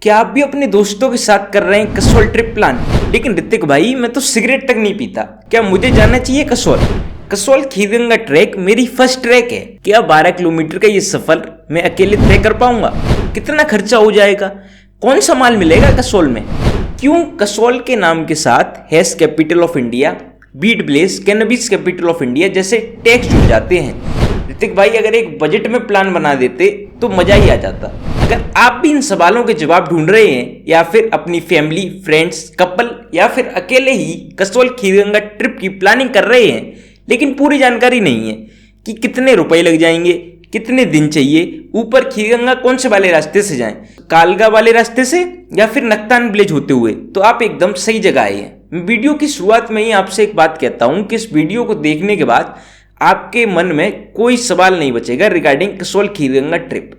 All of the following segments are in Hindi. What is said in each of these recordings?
क्या आप भी अपने दोस्तों के साथ कर रहे हैं कसौल ट्रिप प्लान? लेकिन ऋतिक भाई, मैं तो सिगरेट तक नहीं पीता, क्या मुझे जाना चाहिए कसौल? कसौल खीरगंगा ट्रैक मेरी फर्स्ट ट्रैक है। क्या 12 किलोमीटर का ये सफर मैं अकेले तय कर पाऊंगा? कितना खर्चा हो जाएगा? कौन सा माल मिलेगा कसौल में? क्यों कसौल के नाम के साथ हैश कैपिटल ऑफ इंडिया, बीट ब्लेस, कैनबिस कैपिटल ऑफ इंडिया जैसे टैग्स जुड़ जाते हैं? ऋतिक भाई, अगर एक बजट में प्लान बना देते तो मजा ही आ जाता। अगर आप भी इन सवालों के जवाब ढूंढ रहे हैं या फिर अपनी फैमिली, फ्रेंड्स, कपल या फिर अकेले ही कसौल खीरगंगा ट्रिप की प्लानिंग कर रहे हैं लेकिन पूरी जानकारी नहीं है कि कितने रुपए लग जाएंगे, कितने दिन चाहिए, ऊपर खीरगंगा कौन से वाले रास्ते से जाएं, कालगा वाले रास्ते से या फिर नक्तान विलेज होते हुए, तो आप एकदम सही जगह आए हैं। मैं वीडियो की शुरुआत में ही आपसे एक बात कहता हूं कि इस वीडियो को देखने के बाद आपके मन में कोई सवाल नहीं बचेगा रिगार्डिंग कसौल खीरगंगा ट्रिप।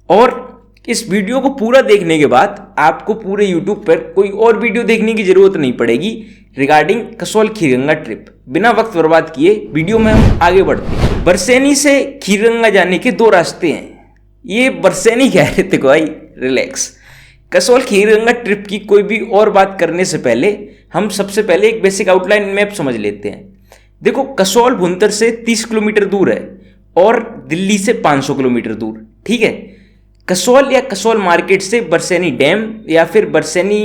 और इस वीडियो को पूरा देखने के बाद आपको पूरे यूट्यूब पर कोई और वीडियो देखने की जरूरत नहीं पड़ेगी रिगार्डिंग कसौल खीरगंगा ट्रिप। बिना वक्त बर्बाद किए वीडियो में हम आगे बढ़ते हैं। बरसैनी से खीरगंगा जाने के दो रास्ते हैं। ये बरसैनी क्या है ऋतिक भाई, रिलैक्स। कसौल खीरगंगा ट्रिप की कोई भी और बात करने से पहले हम सबसे पहले एक बेसिक आउटलाइन मैप समझ लेते हैं। देखो, कसौल भुंतर से 30 किलोमीटर दूर है और दिल्ली से 500 किलोमीटर दूर, ठीक है। कसौल या कसौल मार्केट से बरसैनी डैम या फिर बरसैनी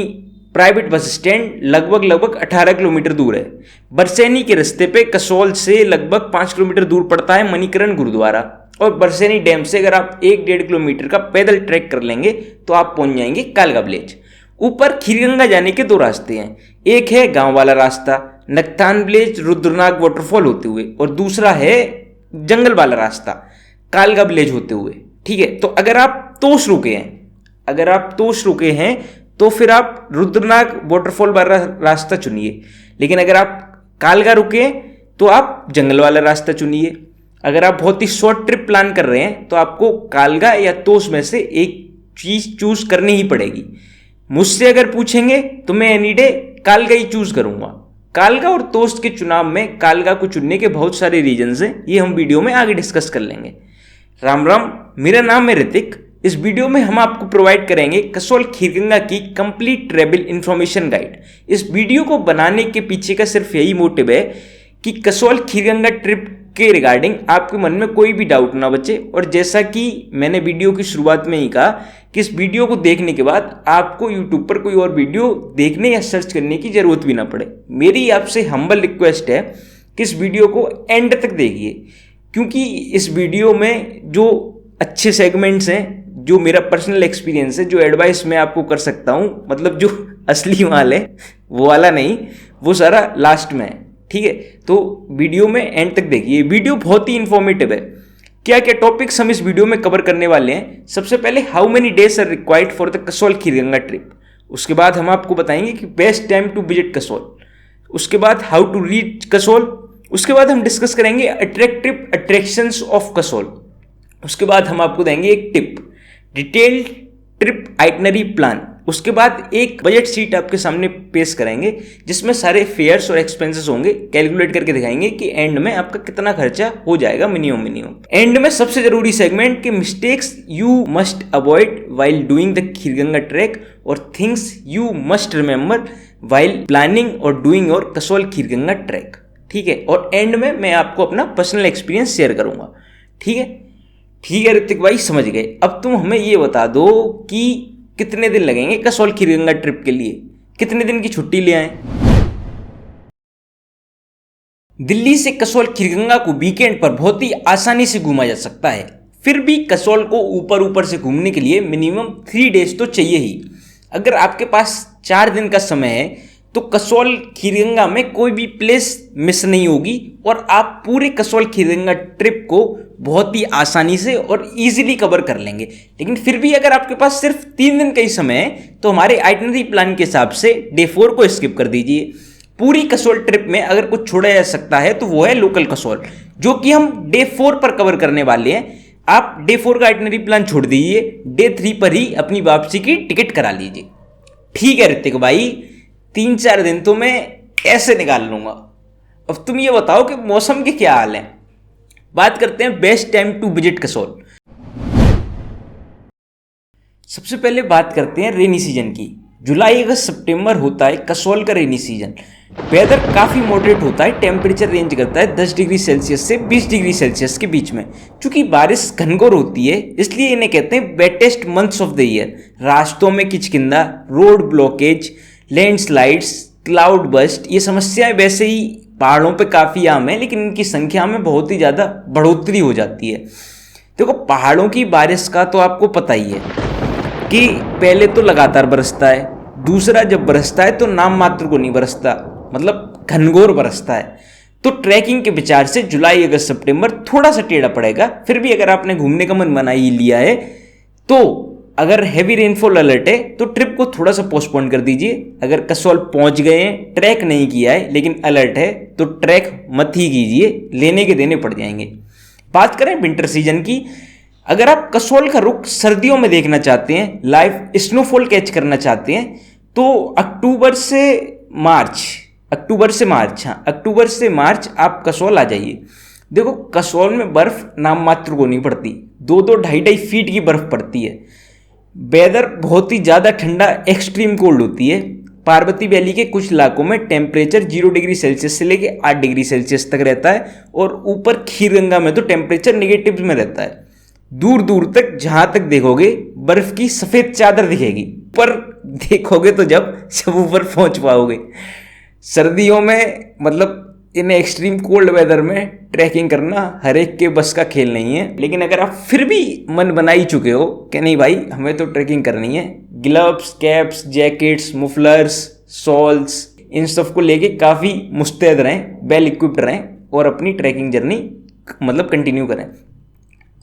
प्राइवेट बस स्टैंड लगभग 18 किलोमीटर दूर है। बरसैनी के रास्ते पे कसौल से लगभग 5 किलोमीटर दूर पड़ता है मणिकरण गुरुद्वारा, और बरसैनी डैम से अगर आप 1-1.5 किलोमीटर का पैदल ट्रैक कर लेंगे तो आप पहुंच जाएंगे कालगा विलेज। ऊपर खीरगंगा जाने के दो रास्ते हैं, एक है गांव वाला रास्ता नक्तान विलेज रुद्रनाग वाटरफॉल होते हुए, और दूसरा है जंगल वाला रास्ता कालगा विलेज होते हुए, ठीक है। तो अगर आप तोश रुके हैं तो फिर आप रुद्रनाग वाटरफॉल वाला रास्ता चुनिए, लेकिन अगर आप कालगा रुके तो आप जंगल वाला रास्ता चुनिए। अगर आप बहुत ही शॉर्ट ट्रिप प्लान कर रहे हैं तो आपको कालगा या तोश में से एक चीज चूज करनी ही पड़ेगी। मुझसे अगर पूछेंगे तो मैं एनी डे कालगा ही चूज करूंगा। कालगा और तोश के चुनाव में कालगा को चुनने के बहुत सारे रीजंस हैं, ये हम वीडियो में आगे डिस्कस कर लेंगे। राम राम, मेरा नाम है ऋतिक। इस वीडियो में हम आपको प्रोवाइड करेंगे कसौल खीरगंगा की कंप्लीट ट्रैवल इंफॉर्मेशन गाइड। इस वीडियो को बनाने के पीछे का सिर्फ यही मोटिव है कि कसौल खीरगंगा ट्रिप के रिगार्डिंग आपके मन में कोई भी डाउट ना बचे, और जैसा कि मैंने वीडियो की शुरुआत में ही कहा कि इस वीडियो को देखने के बाद आपको यूट्यूब पर कोई और वीडियो देखने या सर्च करने की जरूरत भी ना पड़े। मेरी आपसे हम्बल रिक्वेस्ट है कि इस वीडियो को एंड तक देखिए, क्योंकि इस वीडियो में जो अच्छे सेगमेंट्स हैं, जो मेरा पर्सनल एक्सपीरियंस है, जो एडवाइस मैं आपको कर सकता हूं, मतलब जो असली माल है वो वाला नहीं, वो सारा लास्ट में है, ठीक है। तो वीडियो में एंड तक देखिए, वीडियो बहुत ही इंफॉर्मेटिव है। क्या क्या टॉपिक्स हम इस वीडियो में कवर करने वाले हैं? सबसे पहले, how many days are required for the Kasol Kheerganga trip. उसके बाद हम आपको बताएंगे कि best time to visit Kasol. उसके बाद हाउ टू रीच कसौल। उसके बाद हम डिस्कस करेंगे अट्रैक्टिव अट्रैक्शंस ऑफ कसौल। उसके बाद हम आपको देंगे एक tip, detailed trip itinerary plan. उसके बाद एक बजट शीट आपके सामने पेश करेंगे जिसमें सारे फेयर्स और एक्सपेंसेस होंगे, कैलकुलेट करके दिखाएंगे कि एंड में आपका कितना खर्चा हो जाएगा मिनिमम। एंड में सबसे जरूरी सेगमेंट के mistakes you must avoid while doing the Kheerganga trek और things you must remember while planning और डूइंग और कसौल खीरगंगा ट्रैक, ठीक है। और एंड में मैं आपको अपना पर्सनल एक्सपीरियंस शेयर करूंगा, ठीक है ऋतिक भाई, समझ गए। अब तुम हमें ये बता दो कि कितने दिन लगेंगे कसौल खीरगंगा ट्रिप के लिए, कितने दिन की छुट्टी ले आए? दिल्ली से कसौल खीरगंगा को वीकेंड पर बहुत ही आसानी से घूमा जा सकता है। फिर भी कसौल को ऊपर से घूमने के लिए मिनिमम 3 डेज तो चाहिए ही। अगर आपके पास 4 दिन का समय है तो कसौल खीरगंगा में कोई भी प्लेस मिस नहीं होगी और आप पूरे कसौल खीरगंगा ट्रिप को बहुत ही आसानी से और इजीली कवर कर लेंगे। लेकिन फिर भी अगर आपके पास सिर्फ 3 दिन का ही समय है तो हमारे आइटनरी प्लान के हिसाब से डे 4 को स्किप कर दीजिए। पूरी कसौल ट्रिप में अगर कुछ छोड़ा जा सकता है तो वो है लोकल कसौल, जो कि हम डे 4 पर कवर करने वाले हैं। आप डे 4 का आइटनरी प्लान छोड़ दीजिए, डे 3 पर ही अपनी वापसी की टिकट करा लीजिए, ठीक है ऋतिक भाई। 3-4 दिन तो मैं ऐसे निकाल लूंगा। अब तुम ये बताओ कि मौसम के क्या हाल हैं। बात करते हैं best time to visit Kasol. सबसे पहले बात करते हैं रेनी सीजन की। जुलाई अगस्त सितंबर होता है कसौल का रेनी सीजन। वेदर काफ़ी मॉडरेट होता है, टेम्परेचर रेंज करता है 10 डिग्री सेल्सियस से 20 डिग्री सेल्सियस के बीच में। चूंकि बारिश घनघोर होती है इसलिए इन्हें कहते हैं wettest months of the year. रास्तों में किचकिंदा, road blockage, landslides, cloud burst, ये समस्याएं वैसे ही पहाड़ों पे काफ़ी आम है, लेकिन इनकी संख्या में बहुत ही ज़्यादा बढ़ोतरी हो जाती है। देखो, पहाड़ों की बारिश का तो आपको पता ही है कि पहले तो लगातार बरसता है, दूसरा जब बरसता है तो नाम मात्र को नहीं बरसता, मतलब घनघोर बरसता है। तो ट्रैकिंग के विचार से जुलाई अगस्त सितंबर थोड़ा सा टेढ़ा पड़ेगा। फिर भी अगर आपने घूमने का मन बना ही लिया है तो अगर हैवी रेनफॉल अलर्ट है तो ट्रिप को थोड़ा सा पोस्टपोन कर दीजिए। अगर कसौल पहुंच गए हैं, ट्रैक नहीं किया है लेकिन अलर्ट है, तो ट्रैक मत ही कीजिए, लेने के देने पड़ जाएंगे। बात करें विंटर सीजन की, अगर आप कसौल का रुख सर्दियों में देखना चाहते हैं, लाइव स्नोफॉल कैच करना चाहते हैं, तो अक्टूबर से मार्च आप कसौल आ जाइए। देखो, कसौल में बर्फ नाम मात्र को नहीं पड़ती, 2-2, 2.5 फीट की बर्फ पड़ती है। वेदर बहुत ही ज़्यादा ठंडा, एक्सट्रीम कोल्ड होती है। पार्वती वैली के कुछ इलाकों में टेम्परेचर 0 डिग्री सेल्सियस से लेके 8 डिग्री सेल्सियस तक रहता है, और ऊपर खीरगंगा में तो टेम्परेचर नेगेटिव में रहता है। दूर दूर तक जहां तक देखोगे बर्फ की सफेद चादर दिखेगी, पर देखोगे तो जब ऊपर पहुंच पाओगे। सर्दियों में मतलब इन एक्सट्रीम कोल्ड वेदर में ट्रैकिंग करना हर एक के बस का खेल नहीं है। लेकिन अगर आप फिर भी मन बना ही चुके हो कि नहीं भाई हमें तो ट्रैकिंग करनी है, ग्लव्स, कैप्स, जैकेट्स, मुफलर्स, शॉल्स, इन सब को लेके काफ़ी मुस्तैद रहें, वेल इक्विप्ड रहें और अपनी ट्रैकिंग जर्नी मतलब कंटिन्यू करें।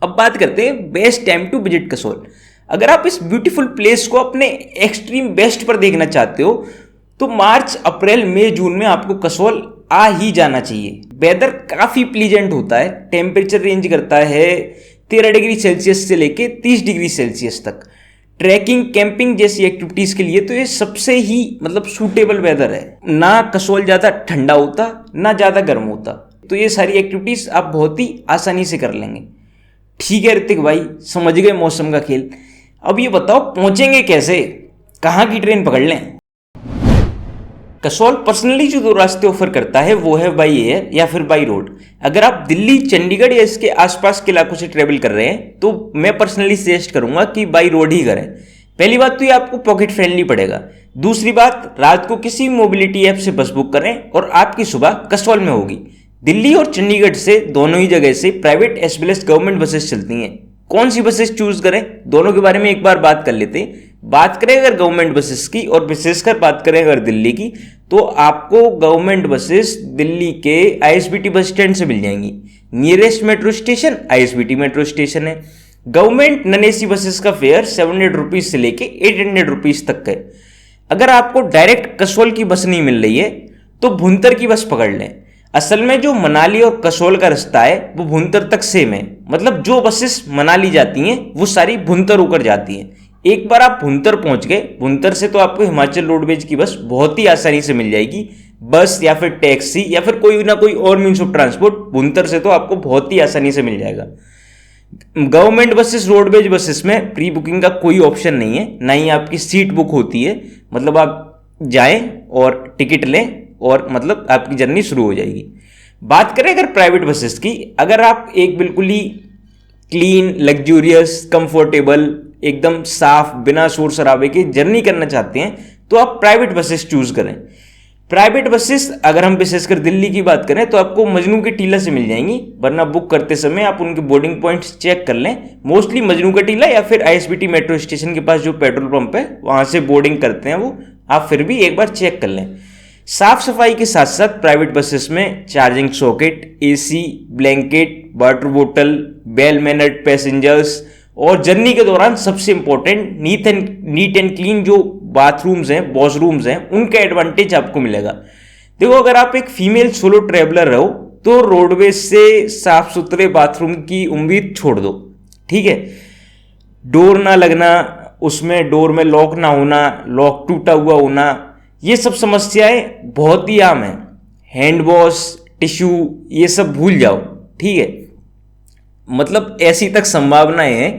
अब बात करते हैं best time to visit Kasol. अगर आप इस ब्यूटीफुल प्लेस को अपने एक्सट्रीम बेस्ट पर देखना चाहते हो तो मार्च, अप्रैल, मई, जून में आपको कसौल आ ही जाना चाहिए। वेदर काफ़ी प्लीजेंट होता है, टेम्परेचर रेंज करता है 13 डिग्री सेल्सियस से लेके 30 डिग्री सेल्सियस तक। ट्रैकिंग, कैंपिंग जैसी एक्टिविटीज़ के लिए तो ये सबसे ही मतलब सूटेबल वेदर है। ना कसौल ज़्यादा ठंडा होता ना ज़्यादा गर्म होता, तो ये सारी एक्टिविटीज़ आप बहुत ही आसानी से कर लेंगे। ठीक है ऋतिक भाई, समझ गए मौसम का खेल। अब ये बताओ पहुंचेंगे कैसे, कहाँ की ट्रेन पकड़ लें? कसौल पर्सनली जो 2 रास्ते ऑफर करता है वो है बाई एयर या फिर बाई रोड। अगर आप दिल्ली, चंडीगढ़ या इसके आसपास के इलाकों से ट्रेवल कर रहे हैं तो मैं पर्सनली सजेस्ट करूंगा कि बाई रोड ही करें। पहली बात तो ये आपको पॉकेट फ्रेंडली पड़ेगा। दूसरी बात, रात को किसी मोबिलिटी ऐप से बस बुक करें और आपकी सुबह कसौल में होगी। दिल्ली और चंडीगढ़ से दोनों ही जगह से private as well as government buses चलती हैं। कौन सी बसेस चूज करें, दोनों के बारे में एक बार बात कर लेते हैं। बात करें अगर गवर्नमेंट बसेस की और विशेषकर बात करें अगर दिल्ली की, तो आपको गवर्नमेंट बसेस दिल्ली के आईएसबीटी बस स्टैंड से मिल जाएंगी। Nearest metro station ISBT metro station है। गवर्नमेंट नॉन एसी बसेस का फेयर 700 रुपीज से लेके 800 रुपीज तक है। अगर आपको डायरेक्ट कसौल की बस नहीं मिल रही है तो भुंतर की बस पकड़ लें। असल में जो मनाली और कसौल का रास्ता है वो भुंतर तक सेम है, मतलब जो बसेस मनाली जाती हैं वो सारी भुंतर होकर जाती हैं। एक बार आप भुंतर पहुंच गए, भुंतर से तो आपको हिमाचल रोडवेज की बस बहुत ही आसानी से मिल जाएगी। बस या फिर टैक्सी या फिर कोई ना कोई और मीन्स ऑफ ट्रांसपोर्ट भुंतर से तो आपको बहुत ही आसानी से मिल जाएगा। गवर्नमेंट बसेस, रोडवेज बसेस में प्री बुकिंग का कोई ऑप्शन नहीं है, ना ही आपकी सीट बुक होती है। मतलब आप जाएं और टिकट लें और मतलब आपकी जर्नी शुरू हो जाएगी। बात करें अगर प्राइवेट बसेस की, अगर आप एक बिल्कुल ही क्लीन, लग्जूरियस, कंफर्टेबल, एकदम साफ, बिना शोर शराबे के जर्नी करना चाहते हैं तो आप प्राइवेट बसेस चूज करें। प्राइवेट बसेस अगर हम विशेषकर दिल्ली की बात करें तो आपको मजनू के टीला से मिल जाएंगी, वरना बुक करते समय आप उनके बोर्डिंग पॉइंट्स चेक कर लें। मोस्टली मजनू का टीला या फिर आईएसबीटी मेट्रो स्टेशन के पास जो पेट्रोल पंप है वहां से बोर्डिंग करते हैं वो आप फिर भी एक बार चेक कर लें। साफ सफाई के साथ साथ प्राइवेट बसेस में charging socket, AC, blanket, water बोतल, वेल मैनर्ड पैसेंजर्स और जर्नी के दौरान सबसे इंपॉर्टेंट नीट एंड क्लीन जो बाथरूम्स हैं, वॉशरूम्स हैं, उनका एडवांटेज आपको मिलेगा। देखो, अगर आप एक फीमेल सोलो ट्रैवलर हो तो रोडवेज से साफ सुथरे बाथरूम की उम्मीद छोड़ दो। ठीक है, डोर ना लगना, उसमें डोर में लॉक ना होना, लॉक टूटा हुआ होना, ये सब समस्याएं बहुत ही आम है। हैंड वॉश, टिश्यू, ये सब भूल जाओ। ठीक है, मतलब ऐसी तक संभावनाएं हैं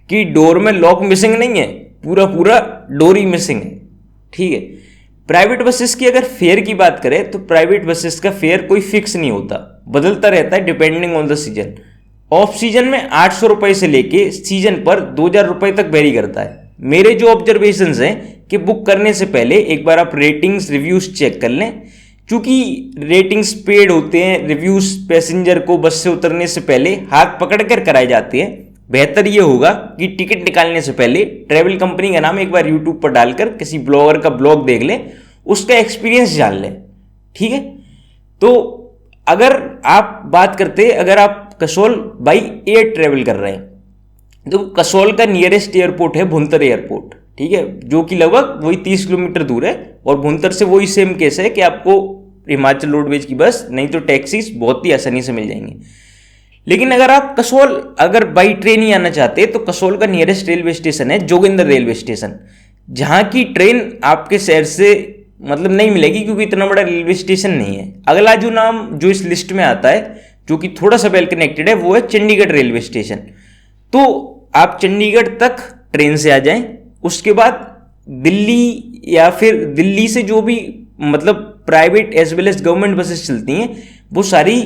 कि डोर में लॉक मिसिंग नहीं है पूरा पूरा डोरी मिसिंग है। ठीक है। प्राइवेट बसेस की अगर फेयर की बात करें तो प्राइवेट बसेस का फेयर कोई फिक्स नहीं होता, बदलता रहता है depending on the season. Off season में 800 रुपए से लेके सीजन पर 2000 रुपए तक वेरी करता है। मेरे जो ऑब्जर्वेशंस हैं कि बुक करने से पहले एक बार आप रेटिंग्स रिव्यूज चेक कर लें, क्योंकि रेटिंग्स पेड होते हैं, रिव्यूज पैसेंजर को बस से उतरने से पहले हाथ पकड़ कर कराए जाते हैं। बेहतर ये होगा कि टिकट निकालने से पहले ट्रैवल कंपनी का नाम एक बार यूट्यूब पर डालकर किसी ब्लॉगर का ब्लॉग देख ले, उसका एक्सपीरियंस जान ले। ठीक है। तो अगर आप बात करते, अगर आप कसोल बाई एयर ट्रेवल कर रहे हैं तो कसोल का नियरेस्ट एयरपोर्ट है भुंतर एयरपोर्ट। ठीक है। जो कि लगभग वही 30 किलोमीटर दूर है, और भुंतर से वही सेम केस है कि आपको हिमाचल रोडवेज की बस नहीं तो टैक्सीज बहुत ही आसानी से मिल जाएंगी। लेकिन अगर आप कसोल अगर बाई ट्रेन ही आना चाहते हैं तो कसोल का नियरेस्ट रेलवे स्टेशन है जोगिंदर रेलवे स्टेशन, जहां की ट्रेन आपके शहर से मतलब नहीं मिलेगी, क्योंकि इतना बड़ा रेलवे स्टेशन नहीं है। अगला जो नाम जो इस लिस्ट में आता है जो कि थोड़ा सा वेल कनेक्टेड है वो है चंडीगढ़ रेलवे स्टेशन। तो आप चंडीगढ़ तक ट्रेन से आ जाएं, उसके बाद दिल्ली या फिर दिल्ली से जो भी मतलब private as well as government buses चलती हैं वो सारी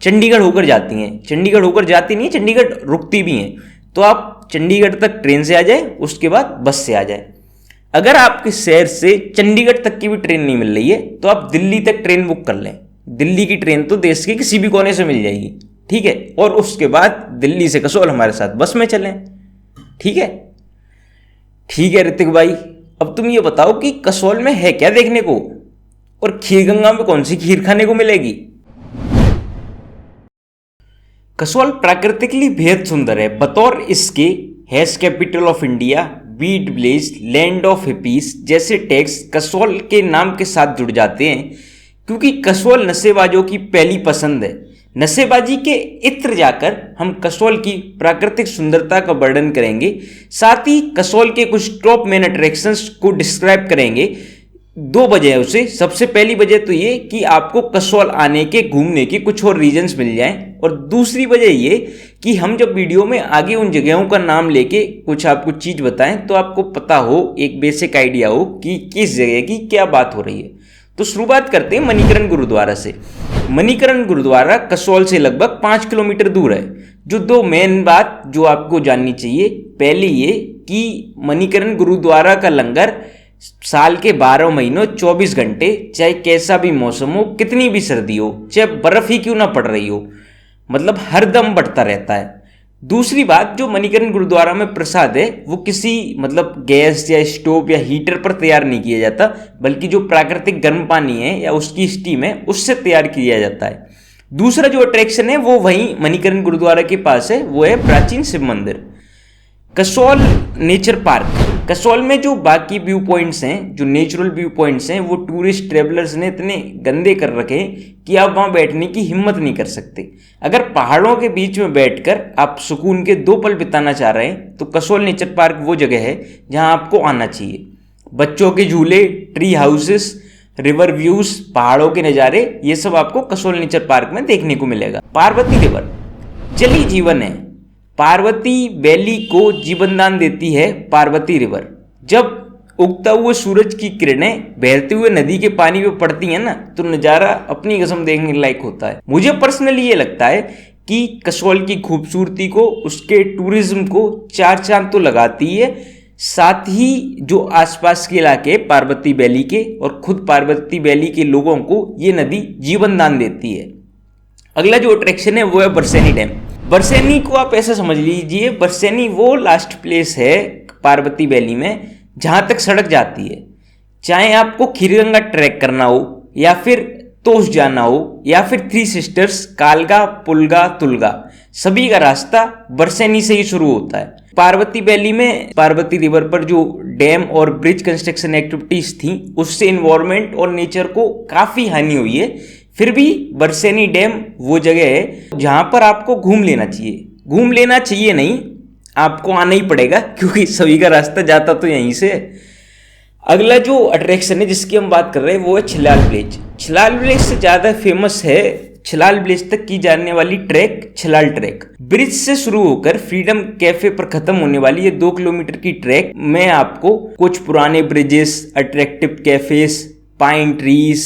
चंडीगढ़ होकर जाती हैं। चंडीगढ़ होकर जाती नहीं है, चंडीगढ़ रुकती भी हैं। तो आप चंडीगढ़ तक ट्रेन से आ जाए, उसके बाद बस से आ जाए। अगर आपके शहर से चंडीगढ़ तक की भी ट्रेन नहीं मिल रही है तो आप दिल्ली तक ट्रेन बुक कर लें। दिल्ली की ट्रेन तो देश के किसी भी कोने से मिल जाएगी। ठीक है। और उसके बाद दिल्ली से कसोल हमारे साथ बस में चलें। ठीक है। ठीक है ऋतिक भाई, अब तुम ये बताओ कि कसोल में है क्या देखने को, और खीरगंगा में कौन सी खीर खाने को मिलेगी। कसोल प्राकृतिकली बेहद सुंदर है। बतौर इसके hash capital of India, beat village, land of hippies जैसे टैग्स कसोल के नाम के साथ जुड़ जाते हैं, क्योंकि कसोल नशेबाजों की पहली पसंद है। नशेबाजी के इत्र जाकर हम कसोल की प्राकृतिक सुंदरता का वर्णन करेंगे, साथ ही कसोल के कुछ टॉप मेन अट्रैक्शंस को डिस्क्राइब करेंगे। दो वजह है उसे। सबसे पहली वजह तो ये कि आपको कसोल आने के घूमने के कुछ और रीजंस मिल जाएं, और दूसरी वजह ये कि हम जब वीडियो में आगे उन जगहों का नाम लेके कुछ आपको चीज बताएं तो आपको पता हो, एक बेसिक आइडिया हो कि किस जगह की क्या बात हो रही है। तो शुरुआत करते हैं मणिकरण गुरुद्वारा से। मणिकरण गुरुद्वारा कसोल से लगभग 5 किलोमीटर दूर है। जो दो मेन बात जो आपको जाननी चाहिए, पहले ये कि मणिकरण गुरुद्वारा का लंगर साल के 12 महीनों 24 घंटे, चाहे कैसा भी मौसम हो, कितनी भी सर्दी हो, चाहे बर्फ ही क्यों ना पड़ रही हो, मतलब हर दम बढ़ता रहता है। दूसरी बात, जो मणिकरण गुरुद्वारा में प्रसाद है वो किसी मतलब गैस या स्टोव या हीटर पर तैयार नहीं किया जाता, बल्कि जो प्राकृतिक गर्म पानी है या उसकी स्टीम है उससे तैयार किया जाता है। दूसरा जो अट्रैक्शन है वो वहीं मणिकरण गुरुद्वारा के पास है, वो है प्राचीन शिव मंदिर। Kasol nature park. कसोल में जो बाकी व्यू पॉइंट्स हैं, जो नेचुरल व्यू पॉइंट्स हैं, वो टूरिस्ट ट्रेवलर्स ने इतने गंदे कर रखे हैं कि आप वहाँ बैठने की हिम्मत नहीं कर सकते। अगर पहाड़ों के बीच में बैठकर आप सुकून के 2 पल बिताना चाह रहे हैं तो कसोल नेचर पार्क वो जगह है जहाँ आपको आना चाहिए। बच्चों के झूले, ट्री हाउसेस, रिवर व्यूज, पहाड़ों के नज़ारे, ये सब आपको कसोल नेचर पार्क में देखने को मिलेगा। पार्वती रिवर जल ही जीवन है। पार्वती वैली को जीवनदान देती है पार्वती रिवर। जब उगता हुए सूरज की किरणें बहते हुए नदी के पानी में पड़ती हैं ना, तो नज़ारा अपनी कसम देखने लायक होता है। मुझे पर्सनली ये लगता है कि कसोल की खूबसूरती को, उसके टूरिज्म को 4 चांद तो लगाती है, साथ ही जो आसपास के इलाके पार्वती वैली के और खुद पार्वती वैली के लोगों को ये नदी जीवन दान देती है। अगला जो अट्रैक्शन है वो है बरसेनी डैम। बरसेनी को आप ऐसा समझ लीजिए, बरसेनी वो लास्ट प्लेस है पार्वती वैली में जहां तक सड़क जाती है। चाहे आपको खीरगंगा ट्रैक करना हो, या फिर तोश जाना हो, या फिर 3 सिस्टर्स, कालगा, पुलगा, तुलगा, सभी का रास्ता बरसेनी से ही शुरू होता है। पार्वती वैली में पार्वती रिवर पर जो डैम और ब्रिज कंस्ट्रक्शन एक्टिविटीज थी उससे इन्वायरमेंट और नेचर को काफी हानि हुई है। फिर भी बरसेनी डैम वो जगह है जहां पर आपको घूम लेना चाहिए। घूम लेना चाहिए नहीं, आपको आना ही पड़ेगा, क्योंकि सभी का रास्ता जाता तो यहीं से। अगला जो अट्रैक्शन है जिसकी हम बात कर रहे हैं वो है छिलाल विलेज। छिलाल विलेज से ज़्यादा फेमस है छिलाल विलेज तक की जाने वाली ट्रैक छिलाल ट्रैक। ब्रिज से शुरू होकर फ्रीडम कैफे पर खत्म होने वाली ये 2 किलोमीटर की ट्रैक में आपको कुछ पुराने bridges, attractive cafes, pine trees,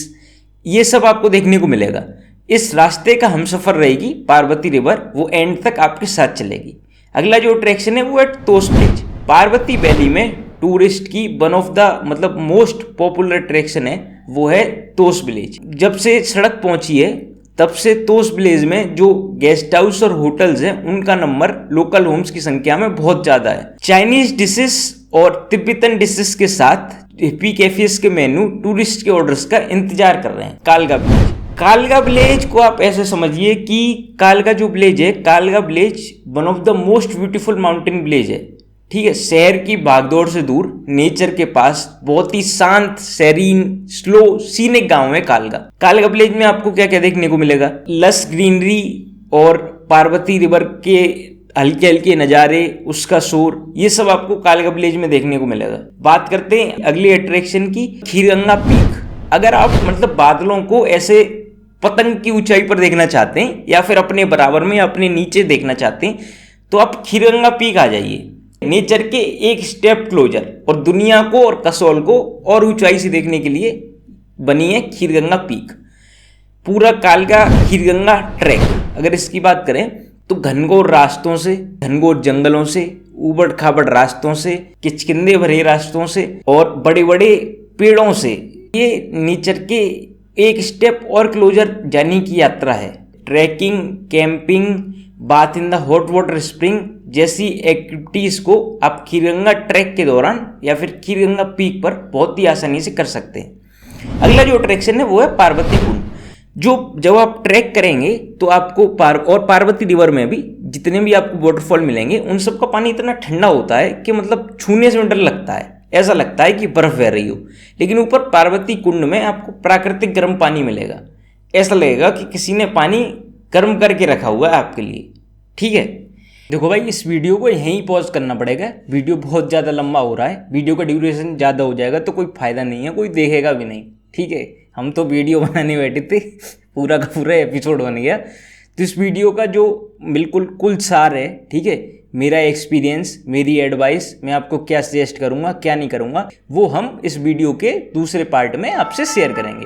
ये सब आपको देखने को मिलेगा। इस रास्ते का हमसफर रहेगी पार्वती रिवर, वो एंड तक आपके साथ चलेगी। अगला जो अट्रैक्शन है वो है तोश ब्रिज। पार्वती वैली में टूरिस्ट की one of the most popular attraction है वो है तोश विलेज। जब से सड़क पहुंची है तब से तोश विलेज में जो गेस्ट हाउस और होटल्स हैं उनका नंबर लोकल होम्स की संख्या में बहुत ज्यादा है। चाइनीज डिशेस और तिब्बतन डिशेस के साथ हिप्पी कैफेस के मेनू टूरिस्ट के ऑर्डर्स का इंतजार कर रहे हैं। कालगा विलेज, कालगा विलेज को आप ऐसे समझिए कि कालगा जो विलेज है, Kalga village one of the most beautiful mountain village है। ठीक है, शहर की भागदौड़ से दूर नेचर के पास बहुत ही शांत, सेरीन, स्लो, सीनिक गांव है कालगा। कालगा विलेज में आपको क्या क्या देखने को मिलेगा? लस ग्रीनरी और पार्वती रिवर के हल्के हल्के नज़ारे, उसका शोर, ये सब आपको कालगा विलेज में देखने को मिलेगा। बात करते हैं अगली अट्रैक्शन की, खीरगंगा पीक। अगर आप बादलों को ऐसे पतंग की ऊंचाई पर देखना चाहते हैं या फिर अपने बराबर में अपने नीचे देखना चाहते हैं तो आप खीरगंगा पीक आ जाइए। नेचर के एक स्टेप क्लोजर और दुनिया को और कसौल को और ऊंचाई से देखने के लिए बनी है खीरगंगा पीक। पूरा कालगा खीरगंगा ट्रैक अगर इसकी बात करें तो घनघोर रास्तों से, घनघोर जंगलों से, उबड़ खाबड़ रास्तों से, किचकिंदे भरे रास्तों से और बड़े बड़े पेड़ों से ये नेचर के एक स्टेप और क्लोजर जाने की यात्रा है। Trekking, camping, bath in the hot water spring जैसी एक्टिविटीज को आप खीरगंगा ट्रैक के दौरान या फिर खीरगंगा पीक पर बहुत ही आसानी से कर सकते हैं। अगला जो अट्रैक्शन है वो है पार्वती कुंड। जब आप ट्रैक करेंगे तो आपको पार्वती रिवर में भी जितने भी आपको वाटरफॉल मिलेंगे उन सब का पानी इतना ठंडा होता है कि छूने से डर लगता है, ऐसा लगता है कि बर्फ बह रही हो। लेकिन ऊपर पार्वती कुंड में आपको प्राकृतिक गर्म पानी मिलेगा, ऐसा लगेगा कि किसी ने पानी गर्म करके रखा हुआ है आपके लिए। ठीक है, देखो भाई इस वीडियो को यहीं पॉज करना पड़ेगा, वीडियो बहुत ज़्यादा लंबा हो रहा है, वीडियो का ड्यूरेशन ज़्यादा हो जाएगा तो कोई फ़ायदा नहीं है, कोई देखेगा भी नहीं। ठीक है, हम तो वीडियो बनाने बैठे थे, पूरा का पूरा एपिसोड बन गया। तो इस वीडियो का जो बिल्कुल कुल सार है, ठीक है, मेरा एक्सपीरियंस, मेरी एडवाइस, मैं आपको क्या सजेस्ट करूँगा क्या नहीं करूँगा, वो हम इस वीडियो के दूसरे पार्ट में आपसे शेयर करेंगे।